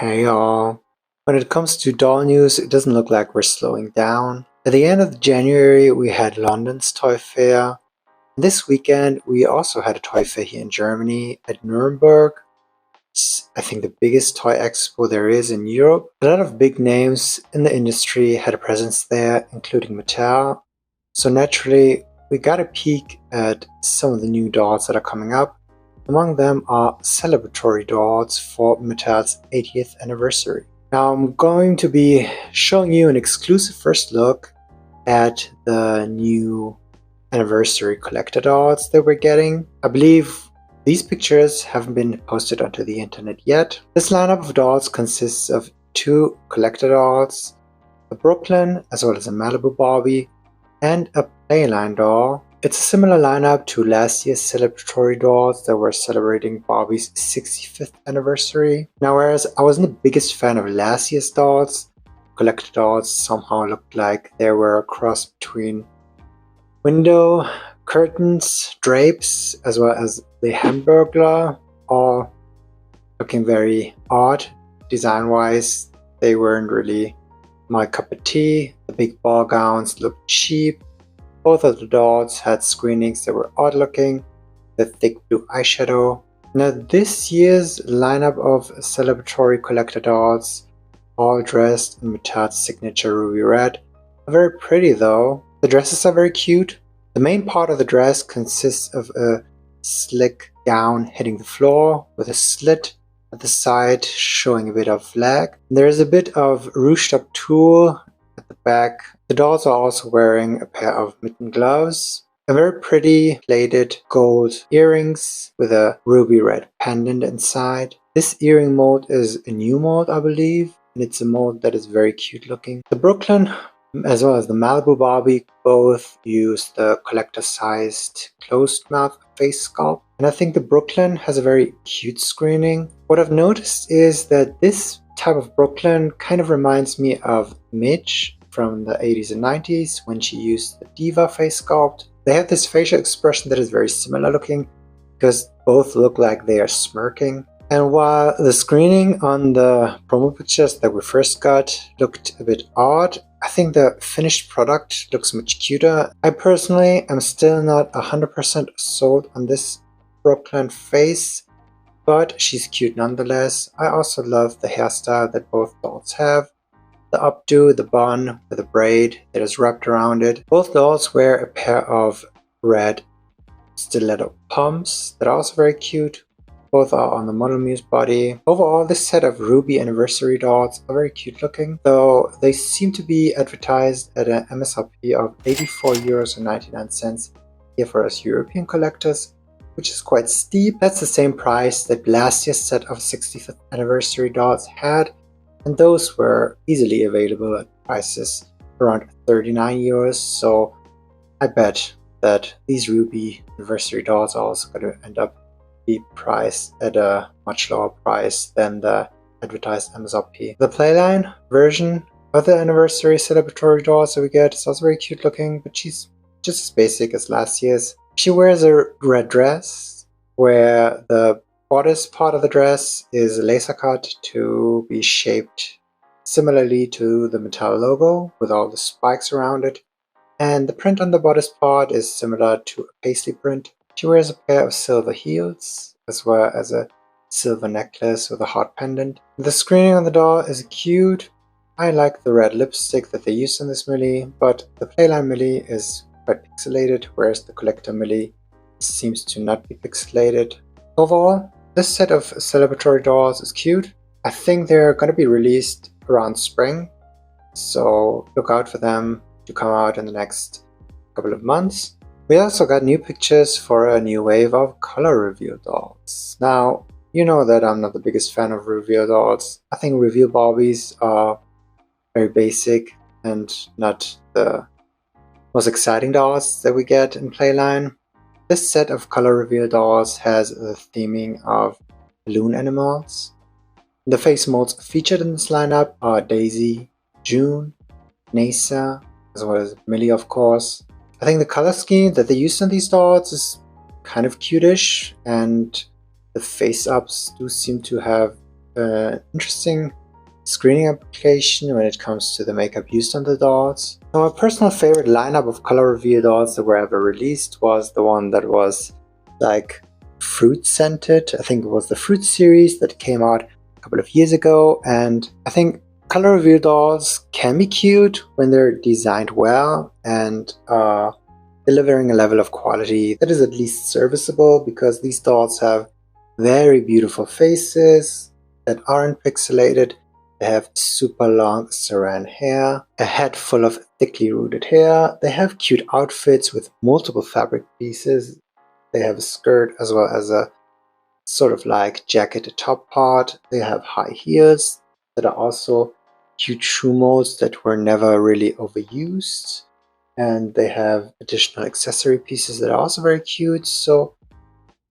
Hey y'all. When it comes to doll news, it doesn't look like we're slowing down. At the end of January, we had London's Toy Fair. This weekend, we also had a toy fair here in Germany at Nuremberg. It's, I think, the biggest toy expo there is in Europe. A lot of big names in the industry had a presence there, including Mattel. So naturally, we got a peek at some of the new dolls that are coming up. Among them are celebratory dolls for Mattel's 80th anniversary. Now I'm going to be showing you an exclusive first look at the new anniversary collector dolls that we're getting. I believe these pictures haven't been posted onto the internet yet. This lineup of dolls consists of two collector dolls, a Brooklyn as well as a Malibu Barbie, and a Playline doll. It's a similar lineup to last year's celebratory dolls that were celebrating Barbie's 65th anniversary. Now, whereas I wasn't the biggest fan of last year's dolls, collector dolls somehow looked like they were a cross between window, curtains, drapes, as well as the Hamburglar, all looking very odd design-wise. They weren't really my cup of tea. The big ball gowns looked cheap. Both of the dolls had screenings that were odd looking, the thick blue eyeshadow. Now this year's lineup of celebratory collector dolls, all dressed in Mattel's signature ruby red, are very pretty though. The dresses are very cute. The main part of the dress consists of a slick gown hitting the floor with a slit at the side showing a bit of leg. There is a bit of ruched up tulle at the back. The dolls are also wearing a pair of mitten gloves, a very pretty plated gold earrings with a ruby red pendant inside. This earring mold is a new mold, I believe, and it's a mold that is very cute looking. The Brooklyn as well as the Malibu Barbie both use the collector-sized closed mouth face sculpt. And I think the Brooklyn has a very cute screening. What I've noticed is that this type of Brooklyn kind of reminds me of Midge from the 80s and 90s when she used the Diva face sculpt. They have this facial expression that is very similar looking because both look like they are smirking. And while the screening on the promo pictures that we first got looked a bit odd, I think the finished product looks much cuter. I personally am still not 100% sold on this Brooklyn face, but she's cute nonetheless. I also love the hairstyle that both dolls have. The updo, the bun with a braid that is wrapped around it. Both dolls wear a pair of red stiletto pumps that are also very cute. Both are on the Model Muse body. Overall, this set of Ruby anniversary dolls are very cute looking, though they seem to be advertised at an MSRP of €84.99 here for us European collectors, which is quite steep. That's the same price that last year's set of 65th anniversary dolls had, and those were easily available at prices around €39, so I bet that these Ruby anniversary dolls are also going to end up be priced at a much lower price than the advertised MSRP. The Playline version of the anniversary celebratory dolls that we get is also very cute looking, but she's just as basic as last year's. She wears a red dress where the bodice part of the dress is laser cut to be shaped similarly to the Mattel logo with all the spikes around it, and the print on the bodice part is similar to a paisley print. She wears a pair of silver heels, as well as a silver necklace with a heart pendant. The screening on the doll is cute. I like the red lipstick that they used in this Millie, but the Playline Millie is quite pixelated, whereas the collector Millie seems to not be pixelated. Overall, this set of celebratory dolls is cute. I think they're going to be released around spring, so look out for them to come out in the next couple of months. We also got new pictures for a new wave of color reveal dolls. Now, you know that I'm not the biggest fan of reveal dolls. I think reveal Barbies are very basic and not the most exciting dolls that we get in Playline. This set of color reveal dolls has the theming of balloon animals. The face molds featured in this lineup are Daisy, June, Nasa, as well as Millie of course. I think the color scheme that they used on these dolls is kind of cutish, and the face-ups do seem to have interesting screening application when it comes to the makeup used on the dolls. So my personal favorite lineup of color reveal dolls that were ever released was the one that was like fruit scented. I think it was the Fruit series that came out a couple of years ago, and I think color reveal dolls can be cute when they're designed well and delivering a level of quality that is at least serviceable, because these dolls have very beautiful faces that aren't pixelated. They have super long saran hair, a head full of thickly rooted hair. They have cute outfits with multiple fabric pieces. They have a skirt as well as a sort of like jacket top part. They have high heels that are also cute shoe molds that were never really overused. And they have additional accessory pieces that are also very cute. So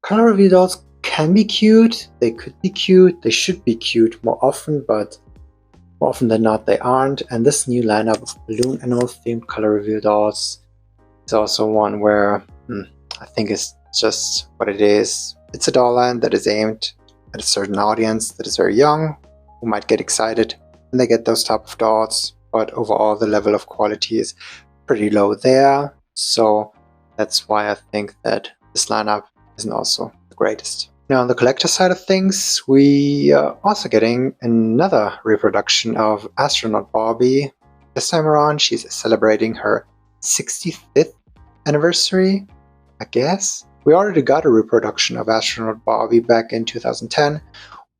color reveal dolls can be cute. They could be cute. They should be cute more often, but more often than not they aren't. And this new lineup of balloon animal themed color reveal dolls is also one where I think it's just what it is. It's a doll line that is aimed at a certain audience that is very young, who might get excited when they get those type of dolls, but overall the level of quality is pretty low there. So that's why I think that this lineup isn't also the greatest. Now on the collector side of things, we are also getting another reproduction of Astronaut Barbie. This time around she's celebrating her 65th anniversary, I guess. We already got a reproduction of Astronaut Barbie back in 2010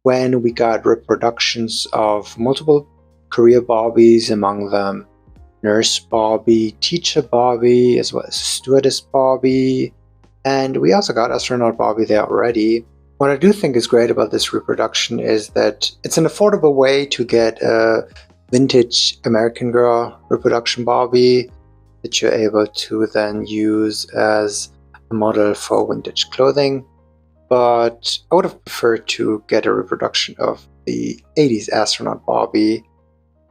when we got reproductions of multiple career Barbies, among them Nurse Barbie, Teacher Barbie, as well as Stewardess Barbie, and we also got Astronaut Barbie there already. What I do think is great about this reproduction is that it's an affordable way to get a vintage American Girl reproduction Barbie that you're able to then use as a model for vintage clothing. But I would have preferred to get a reproduction of the 80s Astronaut Barbie,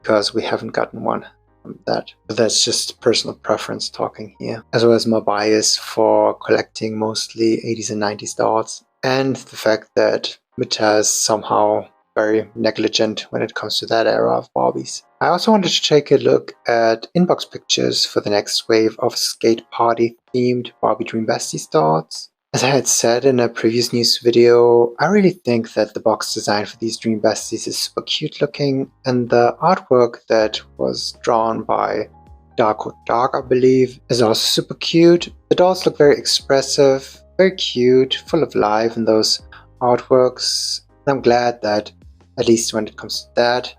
because we haven't gotten one from that. But that's just personal preference talking here, as well as my bias for collecting mostly 80s and 90s dolls, and the fact that Mattel is somehow very negligent when it comes to that era of Barbies. I also wanted to take a look at inbox pictures for the next wave of skate party themed Barbie Dream Besties dolls. As I had said in a previous news video, I really think that the box design for these Dream Besties is super cute looking, and the artwork that was drawn by Dark, I believe, is also super cute. The dolls look very expressive, very cute, full of life in those artworks. And I'm glad that, at least when it comes to that,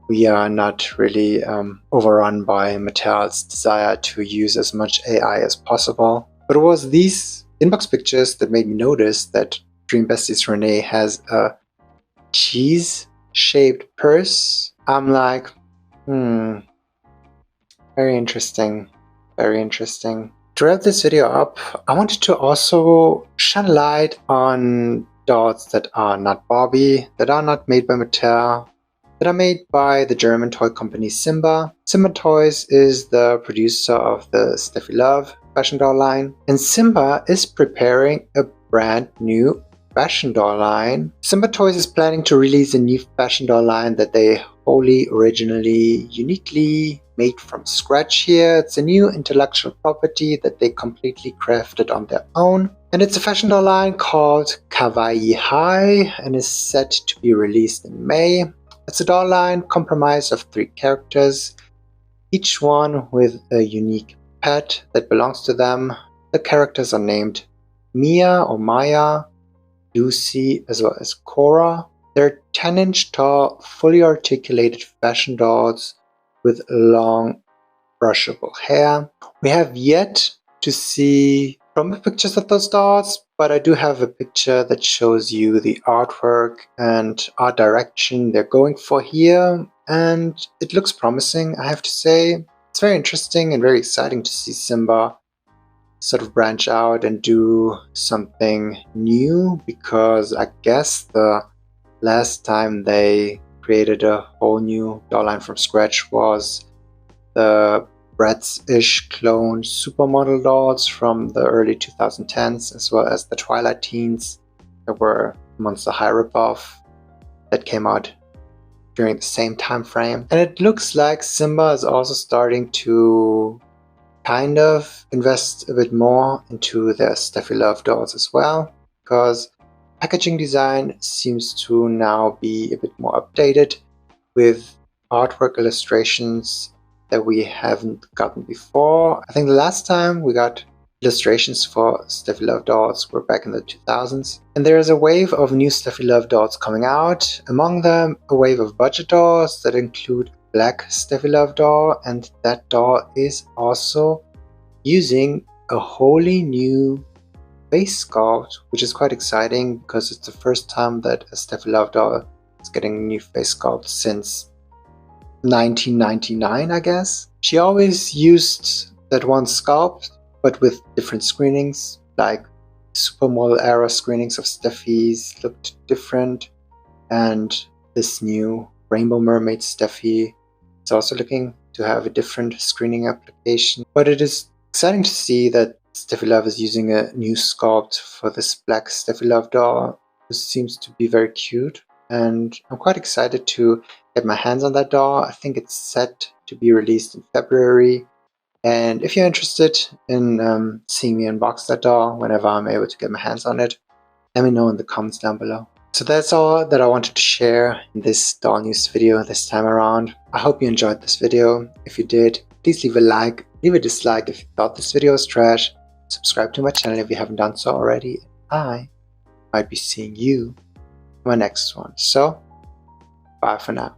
we are not really overrun by Mattel's desire to use as much AI as possible. But it was these inbox pictures that made me notice that Dream Besties Renee has a cheese-shaped purse. I'm like, very interesting, very interesting. To wrap this video up, I wanted to also shine a light on dolls that are not Barbie, that are not made by Mattel, that are made by the German toy company Simba. Simba Toys is the producer of the Steffi fashion doll line, and Simba is preparing a brand new fashion doll line. Simba Toys is planning to release a new fashion doll line that they wholly originally, uniquely made from scratch here. It's a new intellectual property that they completely crafted on their own. And it's a fashion doll line called Kawaii and is set to be released in May. It's a doll line comprised of 3 characters, each one with a unique pet that belongs to them. The characters are named Mia or Maya, Lucy, as well as Cora. They're 10-inch tall, fully articulated fashion dolls with long, brushable hair. We have yet to see promo pictures of those dolls, but I do have a picture that shows you the artwork and art direction they're going for here, and it looks promising, I have to say. It's very interesting and very exciting to see Simba sort of branch out and do something new, because I guess the last time they created a whole new doll line from scratch was the Bratz-ish clone supermodel dolls from the early 2010s, as well as the Twilight Teens that were Monster High ripoff. that came out during the same time frame. And it looks like Simba is also starting to kind of invest a bit more into their Steffi Love dolls as well, because packaging design seems to now be a bit more updated with artwork illustrations that we haven't gotten before. I think the last time we got illustrations for Steffi Love dolls were back in the 2000s. And there is a wave of new Steffi Love dolls coming out. Among them, a wave of budget dolls that include black Steffi Love doll, and that doll is also using a wholly new face sculpt, which is quite exciting because it's the first time that a Steffi Love doll is getting a new face sculpt since 1999, I guess. She always used that one sculpt, but with different screenings, like supermodel era screenings of Steffi's looked different, and this new Rainbow Mermaid Steffi is also looking to have a different screening application. But it is exciting to see that Steffi Love is using a new sculpt for this black Steffi Love doll. This seems to be very cute, and I'm quite excited to get my hands on that doll. I think it's set to be released in February. And if you're interested in seeing me unbox that doll whenever I'm able to get my hands on it, let me know in the comments down below. So that's all that I wanted to share in this doll news video this time around. I hope you enjoyed this video. If you did, please leave a like, leave a dislike if you thought this video was trash, subscribe to my channel if you haven't done so already. I might be seeing you in my next one. So, bye for now.